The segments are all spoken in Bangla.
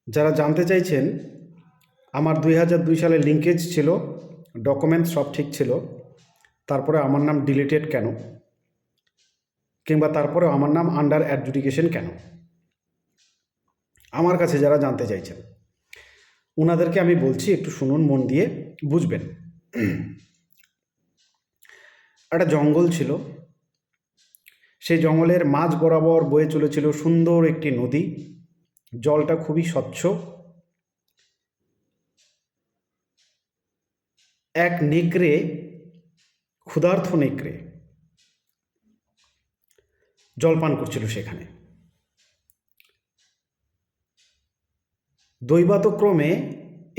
যারা জানতে চাইছেন, আমার 2002 সালে লিঙ্কেজ ছিল, ডকুমেন্টস সব ঠিক ছিল, তারপরে আমার নাম ডিলিটেড কেন, কিংবা তারপরে আমার নাম আন্ডার অ্যাডজুডিকেশন কেন, আমার কাছে যারা জানতে চাইছেন ওনাদেরকে আমি বলছি, একটু শুনুন, মন দিয়ে বুঝবেন। একটা জঙ্গল ছিল, সেই জঙ্গলের মাঝ বরাবর বয়ে চলেছিল সুন্দর একটি নদী। জলটা খুবই স্বচ্ছ। এক নেকড়ে, ক্ষুধার্ত নেকড়ে জলপান করছিল সেখানে। দৈবাতক্রমে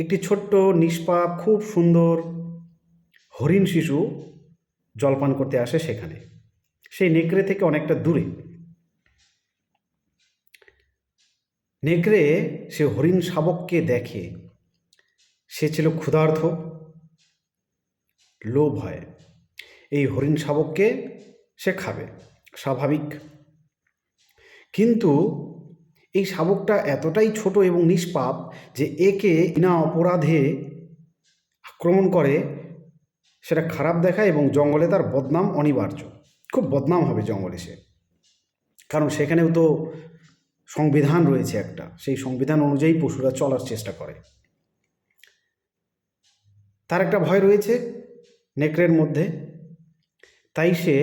একটি ছোট্ট নিষ্পাপ খুব সুন্দর হরিণ শিশু জলপান করতে আসে সেখানে, সেই নেকড়ে থেকে অনেকটা দূরে। নেকড়ে সে হরিণ শাবককে দেখে, সে ছিল ক্ষুধার্ত, লোভ হয়, এই হরিণ শাবককে সে খাবে, স্বাভাবিক। কিন্তু এই শাবকটা এতটাই ছোট এবং নিষ্পাপ যে একে বিনা অপরাধে আক্রমণ করে, সেটা খারাপ দেখায় এবং জঙ্গলে তার বদনাম অনিবার্য। খুব বদনাম হবে জঙ্গলে সে, কারণ সেখানেও তো সংবিধান রয়েছে একটা, সেই সংবিধান অনুযায়ী পশুরা চলার চেষ্টা করে। তার একটা ভয় রয়েছে নেকড়ের মধ্যে, তাই সে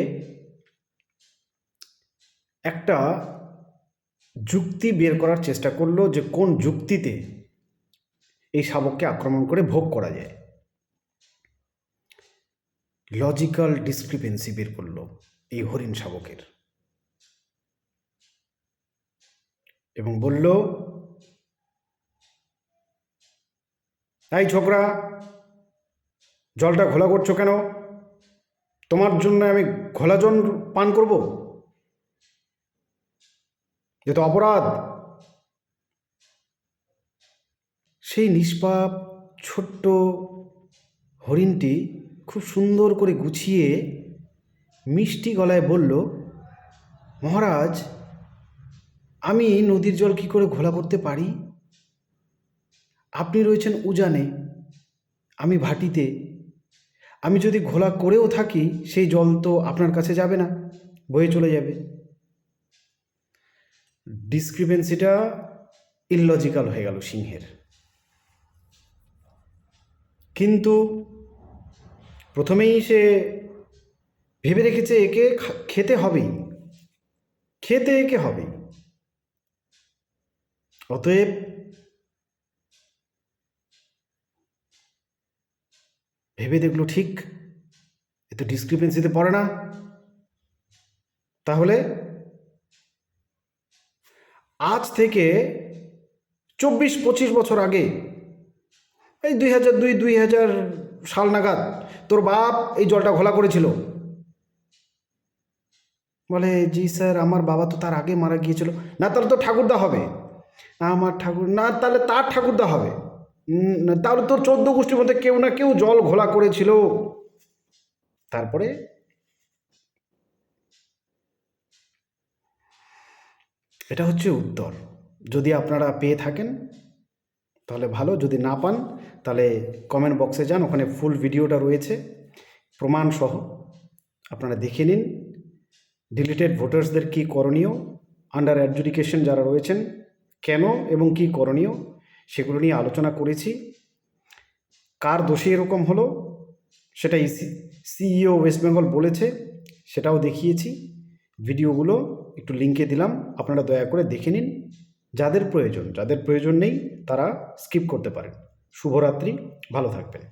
একটা যুক্তি বের করার চেষ্টা করলো যে কোন যুক্তিতে এই শাবককে আক্রমণ করে ভোগ করা যায়। লজিক্যাল ডিসক্রিপেন্সি বের করলো এই হরিণ শাবকের এবং বলল, এই ছোকরা, জলটা ঘোলা করছো কেন? তোমার জন্য আমি ঘোলা জল পান করব? যে তো অপরাধ। সেই নিষ্পাপ ছোট্ট হরিণটি খুব সুন্দর করে গুছিয়ে মিষ্টি গলায় বলল, মহারাজ, আমি নদীর জল কি করে ঘোলা করতে পারি? আপনি রয়েছেন উজানে, আমি ভাটিতে। আমি যদি ঘোলা করেও থাকি, সেই জল তো আপনার কাছে যাবে না, বয়ে চলে যাবে। ডিসক্রিপেন্সিটা ইললজিক্যাল হয়ে গেল সিংহের। কিন্তু প্রথমেই সে ভেবে রেখেছে একে খেতে হবেই, খেতে একে হবেই। অতএব ভেবে দেখলো, ঠিক, এ তো ডিসক্রিপেন্সিতে পড়ে না। তাহলে আজ থেকে 24-25 বছর আগে, এই 2002-2000 সাল নাগাদ তোর বাপ এই জলটা ঘোলা করেছিল। বলে, জি স্যার, আমার বাবা তো তার আগে মারা গিয়েছিল। না, তাহলে তো ঠাকুরদা হবে। আমার ঠাকুর না, তাহলে তার ঠাকুরদা হবে। তাহলে তোর 14 গোষ্ঠীর মধ্যে কেউ না কেউ জল ঘোলা করেছিল। তারপরে এটা হচ্ছে উত্তর। যদি আপনারা পেয়ে থাকেন তাহলে ভালো, যদি না পান তাহলে কমেন্ট বক্সে যান, ওখানে ফুল ভিডিওটা রয়েছে প্রমাণ সহ, আপনারা দেখে নিন। ডিলিটেড ভোটার্সদের কী করণীয়, আন্ডার অ্যাডজুডিকেশন যারা রয়েছেন কেন এবং কি করণীয়, সেগুলো নিয়ে আলোচনা করেছি। কার দোষে এরকম হলো সেটা সিইও ওয়েস্ট বেঙ্গল বলেছে, সেটাও দেখিয়েছি। ভিডিওগুলো একটু লিঙ্কে দিলাম, আপনারা দয়া করে দেখে নিন। যাদের প্রয়োজন নেই তারা স্কিপ করতে পারেন। শুভরাত্রি, ভালো থাকবেন।